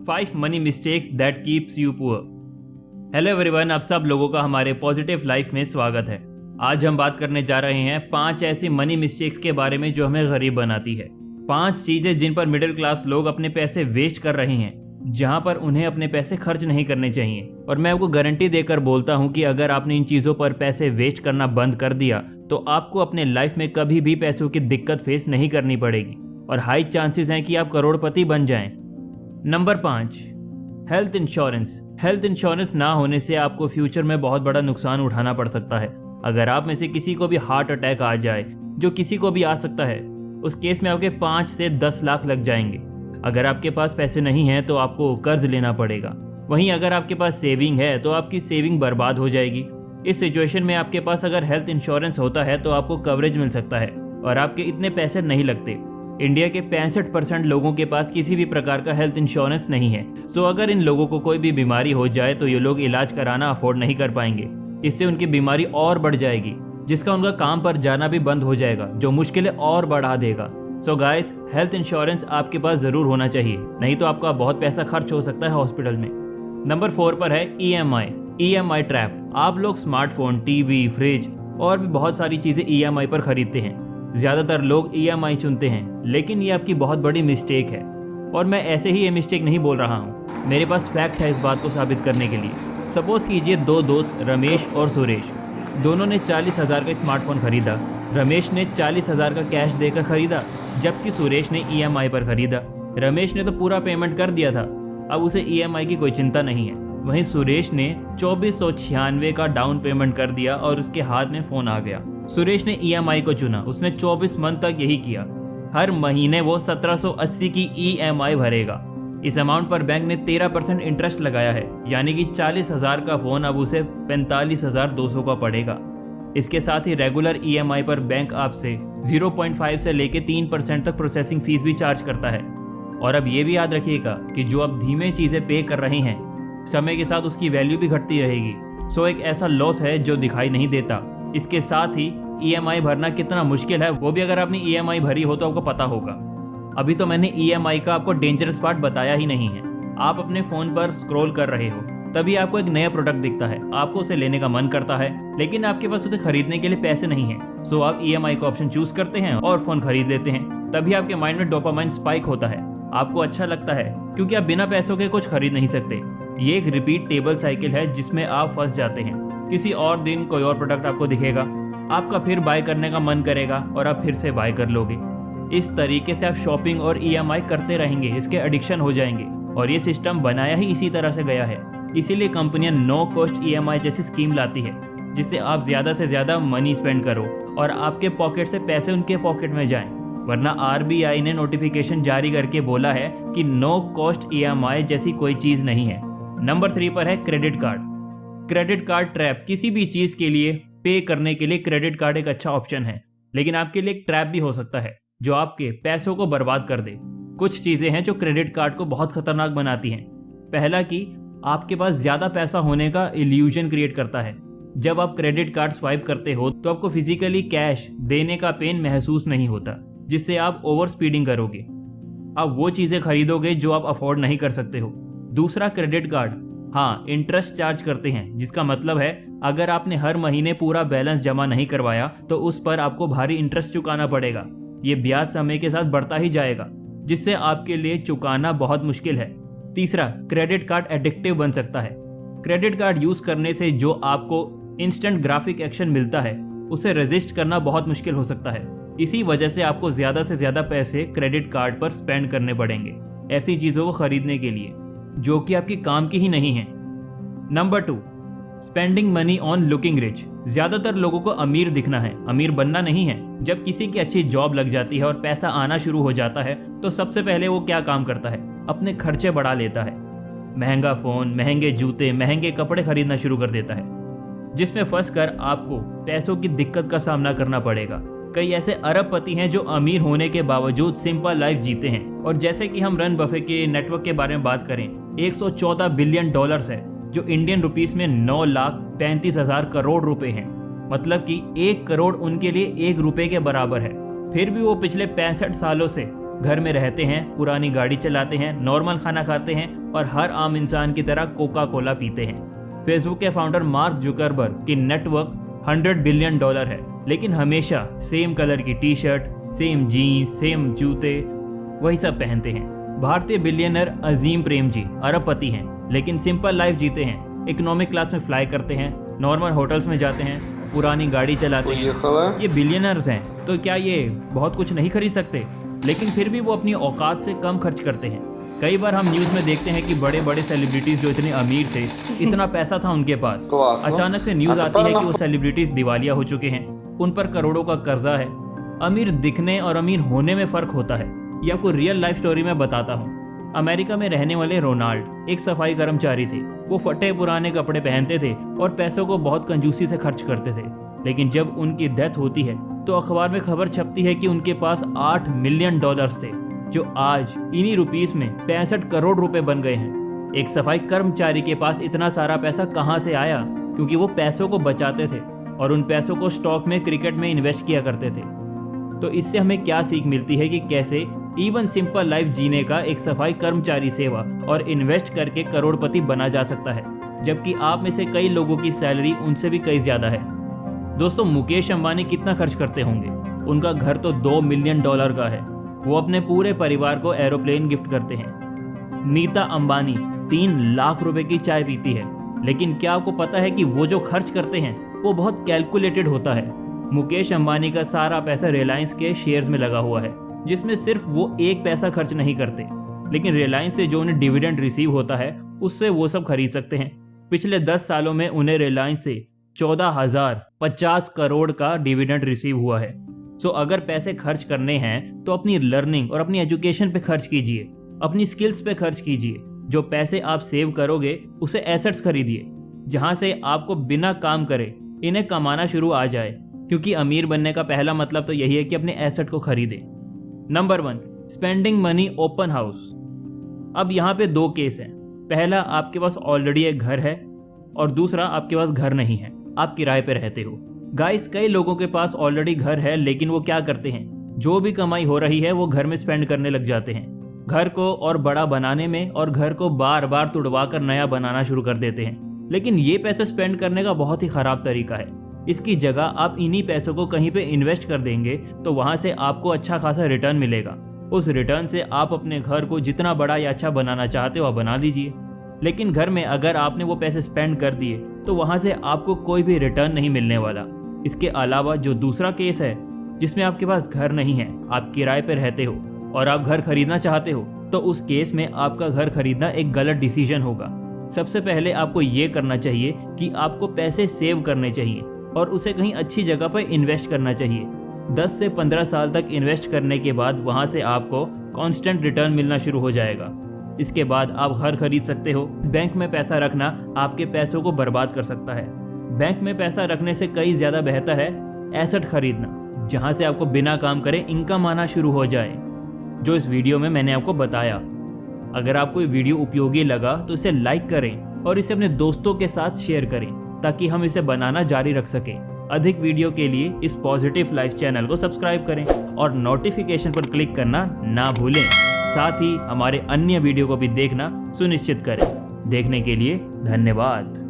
5 money mistakes that keeps you poor. Hello everyone, आप सब लोगों का हमारे पॉजिटिव लाइफ में स्वागत है। आज हम बात करने जा रहे हैं 5 ऐसी मनी मिस्टेक्स के बारे में जो हमें गरीब बनाती है। 5 चीजें जिन पर मिडिल क्लास लोग अपने पैसे वेस्ट कर रहे हैं, जहां पर उन्हें अपने पैसे खर्च नहीं करने चाहिए। और मैं आपको गारंटी देकर बोलता हूं कि अगर आपने इन चीजों पर पैसे वेस्ट करना बंद कर दिया तो आपको अपने लाइफ में कभी भी पैसों की दिक्कत फेस नहीं करनी पड़ेगी और हाई चांसेस हैं कि आप करोड़पति बन जाएं। Number 5, health insurance. Health insurance ना होने से आपको फ्यूचर में बहुत बड़ा नुकसान उठाना पड़ सकता है। अगर आप में से किसी को भी हार्ट अटैक आ जाए, जो किसी को भी आ सकता है, उस केस में आपके 5 से 10 लाख लग जाएंगे। अगर आपके पास पैसे नहीं हैं तो आपको कर्ज लेना पड़ेगा। वहीं अगर आपके पास सेविंग है तो आपकी सेविंग बर्बाद हो जाएगी। इस सिचुएशन में आपके पास अगर हेल्थ इंश्योरेंस होता है तो आपको कवरेज मिल सकता है और आपके इतने पैसे नहीं लगते। इंडिया के 65% लोगों के पास किसी भी प्रकार का हेल्थ इंश्योरेंस नहीं है। सो अगर इन लोगों को कोई भी बीमारी हो जाए तो ये लोग इलाज कराना अफोर्ड नहीं कर पाएंगे। इससे उनकी बीमारी और बढ़ जाएगी, जिसका उनका काम पर जाना भी बंद हो जाएगा, जो मुश्किलें और बढ़ा देगा। सो गाइस, हेल्थ इंश्योरेंस आपके पास जरूर होना चाहिए, नहीं तो आपका बहुत पैसा खर्च हो सकता है हॉस्पिटल में। नंबर 4 पर है EMI ट्रैप। आप लोग स्मार्टफोन, टीवी, फ्रिज और भी बहुत सारी चीजें EMI पर खरीदते हैं। ज्यादातर लोग EMI चुनते हैं, लेकिन ये आपकी बहुत बड़ी मिस्टेक है। और मैं ऐसे ही ये मिस्टेक नहीं बोल रहा हूँ, मेरे पास फैक्ट है इस बात को साबित करने के लिए। सपोज कीजिए 2 दोस्त रमेश और सुरेश, दोनों ने 40,000 का स्मार्टफोन खरीदा। रमेश ने 40,000 का कैश देकर खरीदा, जबकि सुरेश ने EMI पर खरीदा। रमेश ने तो पूरा पेमेंट कर दिया था, अब उसे EMI की कोई चिंता नहीं है। वहीं सुरेश ने 2496 का डाउन पेमेंट कर दिया और उसके हाथ में फोन आ गया। सुरेश ने EMI को चुना, उसने 24 मंथ तक यही किया। हर महीने वो 1780 की EMI भरेगा। इस अमाउंट पर बैंक ने 13% इंटरेस्ट लगाया है, यानी कि 40,000 का फोन अब उसे 45,200 का पड़ेगा। इसके साथ ही रेगुलर EMI पर बैंक आपसे 0.5 से लेके 3% तक प्रोसेसिंग फीस भी चार्ज करता है। और अब ये भी याद रखिएगा कि जो आप धीमे चीजें पे कर रहे हैं, समय के साथ उसकी वैल्यू भी घटती रहेगी। सो एक ऐसा लॉस है जो दिखाई नहीं देता। इसके साथ ही EMI भरना कितना मुश्किल है वो भी अगर आपने EMI भरी हो तो आपको पता होगा। अभी तो मैंने EMI का आपको डेंजरस पार्ट बताया ही नहीं है। आप अपने फोन पर स्क्रॉल कर रहे हो, तभी आपको एक नया प्रोडक्ट दिखता है, आपको उसे लेने का मन करता है, लेकिन आपके पास उसे खरीदने के लिए पैसे नहीं है। सो आप EMI का ऑप्शन चूज करते हैं और फोन खरीद लेते हैं। तभी आपके माइंड में डोपामाइन स्पाइक होता है, आपको अच्छा लगता है, क्योंकि आप बिना पैसों के कुछ खरीद नहीं सकते। ये एक रिपीट टेबल साइकिल है जिसमें आप फंस जाते हैं। किसी और दिन कोई और प्रोडक्ट आपको दिखेगा, आपका फिर बाय करने का मन करेगा और आप फिर से बाय कर लोगे। इस तरीके से आप शॉपिंग और EMI करते रहेंगे, इसके एडिक्शन हो जाएंगे। और ये सिस्टम बनाया ही इसी तरह से गया है। इसीलिए कंपनियां नो कॉस्ट EMI जैसी स्कीम लाती है, जिससे आप ज्यादा से ज्यादा मनी स्पेंड करो और आपके पॉकेट से पैसे उनके पॉकेट में जाएं। वरना RBI ने नोटिफिकेशन जारी करके बोला है कि नो कॉस्ट EMI जैसी कोई चीज नहीं है। नंबर 3 पर है credit card. Credit card trap. किसी भी चीज के लिए पे करने के लिए क्रेडिट कार्ड एक अच्छा ऑप्शन है, लेकिन आपके लिए एक ट्रैप भी हो सकता है जो आपके पैसों को बर्बाद कर दे। कुछ चीजें हैं जो क्रेडिट कार्ड को बहुत खतरनाक बनाती हैं। पहला कि आपके पास ज्यादा पैसा होने का इल्यूजन क्रिएट करता है। जब आप क्रेडिट कार्ड स्वाइप करते हो तो आपको फिजिकली कैश देने का पेन महसूस नहीं होता, जिससे आप ओवर स्पीडिंग करोगे। आप वो चीजें खरीदोगे जो आप अफोर्ड नहीं कर सकते हो। दूसरा, क्रेडिट कार्ड इंटरेस्ट चार्ज करते हैं, जिसका मतलब है अगर आपने हर महीने पूरा बैलेंस जमा नहीं करवाया तो उस पर आपको भारी इंटरेस्ट चुकाना पड़ेगा। ये ब्याज समय के साथ बढ़ता ही जाएगा, जिससे आपके लिए चुकाना बहुत मुश्किल है। तीसरा, क्रेडिट कार्ड एडिक्टिव बन सकता है। क्रेडिट कार्ड यूज करने से जो आपको इंस्टेंट ग्राफिक एक्शन मिलता है, उसे रेजिस्ट करना बहुत मुश्किल हो सकता है। इसी वजह से आपको ज्यादा से ज्यादा पैसे क्रेडिट कार्ड पर स्पेंड करने पड़ेंगे ऐसी चीजों को खरीदने के लिए जो कि आपकी काम की ही नहीं है। Number 2, spending money on looking rich. ज्यादातर लोगों को अमीर दिखना है, अमीर बनना नहीं है। जब किसी की अच्छी जॉब लग जाती है और पैसा आना शुरू हो जाता है तो सबसे पहले वो क्या काम करता है? अपने खर्चे बढ़ा लेता है। महंगा फोन, महंगे जूते, महंगे कपड़े खरीदना शुरू कर देता है, जिसमें फंस कर आपको पैसों की दिक्कत का सामना करना पड़ेगा। कई ऐसे अरबपति हैं जो अमीर होने के बावजूद सिंपल लाइफ जीते हैं। और जैसे कि हम रन बफे के नेटवर्क के बारे में बात करें, 114 बिलियन डॉलर्स है, जो इंडियन रुपीस में 9,35,000 करोड़ रुपए हैं। मतलब कि 1 करोड़ उनके लिए 1 रुपए के बराबर है। फिर भी वो पिछले 65 सालों से घर में रहते हैं, पुरानी गाड़ी चलाते हैं, नॉर्मल खाना खाते हैं और हर आम इंसान की तरह कोका कोला पीते हैं। फेसबुक के फाउंडर मार्क जुकरबर्ग की नेटवर्क $100 बिलियन है, लेकिन हमेशा सेम कलर की T shirt, same jeans, same जूते, वही सब पहनते हैं। भारतीय बिलियनर अजीम प्रेमजी अरबपति हैं, लेकिन सिंपल लाइफ जीते हैं। इकोनॉमिक क्लास में फ्लाई करते हैं, नॉर्मल होटल्स में जाते हैं, पुरानी गाड़ी चलाते हैं। ये बिलियनर्स हैं, तो क्या ये बहुत कुछ नहीं खरीद सकते? लेकिन फिर भी वो अपनी औकात से कम खर्च करते हैं। कई बार हम न्यूज़ में देखते हैं कि बड़े बड़े सेलिब्रिटीज जो इतने अमीर थे, इतना पैसा था उनके पास, अचानक से न्यूज़ आती है कि वो सेलिब्रिटीज दिवालिया हो चुके हैं, उन पर करोड़ों का कर्जा है। अमीर दिखने और अमीर होने में फ़र्क होता है। ये आपको रियल लाइफ स्टोरी में बताता हूँ। अमेरिका में रहने वाले रोनाल्ड एक सफाई कर्मचारी थे। वो फटे पुराने कपड़े पहनते थे और पैसों को बहुत कंजूसी से खर्च करते थे। लेकिन जब उनकी डेथ होती है तो अखबार में खबर छपती है कि उनके पास $8 मिलियन थे, जो आज इन्हीं रुपीस में 65 करोड़ रुपए बन गए हैं। एक सफाई कर्मचारी के पास इतना सारा पैसा कहाँ से आया? क्योंकि वो पैसों को बचाते थे और उन पैसों को स्टॉक में, क्रिकेट में इन्वेस्ट किया करते थे। तो इससे हमें क्या सीख मिलती है कि कैसे इवन सिंपल लाइफ जीने का एक सफाई कर्मचारी सेवा और इन्वेस्ट करके करोड़पति बना जा सकता है, जबकि आप में से कई लोगों की सैलरी उनसे भी कई ज्यादा है। दोस्तों, मुकेश अंबानी कितना खर्च करते होंगे? उनका घर तो $2 मिलियन का है। वो अपने पूरे परिवार को एरोप्लेन गिफ्ट करते हैं। नीता अंबानी 3 लाख रुपए की चाय पीती है। लेकिन क्या आपको पता है कि वो जो खर्च करते हैं वो बहुत कैलकुलेटेड होता है। मुकेश अंबानी का सारा पैसा रिलायंस के शेयर्स में लगा हुआ है, जिसमें सिर्फ वो 1 पैसा खर्च नहीं करते, लेकिन रिलायंस से जो उन्हें डिविडेंड रिसीव होता है उससे वो सब खरीद सकते हैं। पिछले 10 सालों में उन्हें रिलायंस से 14,050 करोड़ का डिविडेंड रिसीव हुआ है। सो अगर पैसे खर्च करने हैं तो अपनी लर्निंग और अपनी एजुकेशन पे खर्च कीजिए, अपनी स्किल्स पे खर्च कीजिए। जो पैसे आप सेव करोगे उसे एसेट्स खरीदिए, जहां से आपको बिना काम करे इन्हें कमाना शुरू आ जाए, क्योंकि अमीर बनने का पहला मतलब तो यही है कि अपने एसेट को खरीदें। Number 1, spending money open house. अब यहाँ पे 2 केस हैं। पहला, आपके पास ऑलरेडी एक घर है और दूसरा, आपके पास घर नहीं है, आप किराए पे रहते हो। गाइस, कई लोगों के पास ऑलरेडी घर है, लेकिन वो क्या करते हैं, जो भी कमाई हो रही है वो घर में स्पेंड करने लग जाते हैं। घर को और बड़ा बनाने में और घर को बार बार तुड़वा कर नया बनाना शुरू कर देते हैं। लेकिन ये पैसे स्पेंड करने का बहुत ही खराब तरीका है। इसकी जगह आप इन्हीं पैसों को कहीं पे इन्वेस्ट कर देंगे तो वहां से आपको अच्छा खासा रिटर्न मिलेगा। उस रिटर्न से आप अपने घर को जितना बड़ा या अच्छा बनाना चाहते हो आप बना लीजिए। लेकिन घर में अगर आपने वो पैसे स्पेंड कर दिए तो वहां से आपको कोई भी रिटर्न नहीं मिलने वाला। इसके अलावा जो दूसरा केस है, जिसमें आपके पास घर नहीं है, आप किराए पे रहते हो और आप घर खरीदना चाहते हो, तो उस केस में आपका घर खरीदना एक गलत डिसीजन होगा। सबसे पहले आपको ये करना चाहिए कि आपको पैसे सेव करने चाहिए और उसे कहीं अच्छी जगह पर इन्वेस्ट करना चाहिए। 10 से 15 साल तक इन्वेस्ट करने के बाद वहां से आपको कांस्टेंट रिटर्न मिलना शुरू हो जाएगा। इसके बाद आप घर खरीद सकते हो। बैंक में पैसा रखना आपके पैसों को बर्बाद कर सकता है। बैंक में पैसा रखने से कई ज्यादा बेहतर है एसेट खरीदना, जहां से आपको बिना काम करे इनकम आना शुरू हो जाए, जो इस वीडियो में मैंने आपको बताया। अगर आपको ये वीडियो उपयोगी लगा तो इसे लाइक करें और इसे अपने दोस्तों के साथ शेयर करें, ताकि हम इसे बनाना जारी रख सकें। अधिक वीडियो के लिए इस पॉजिटिव लाइफ चैनल को सब्सक्राइब करें और नोटिफिकेशन पर क्लिक करना ना भूलें। साथ ही हमारे अन्य वीडियो को भी देखना सुनिश्चित करें। देखने के लिए धन्यवाद।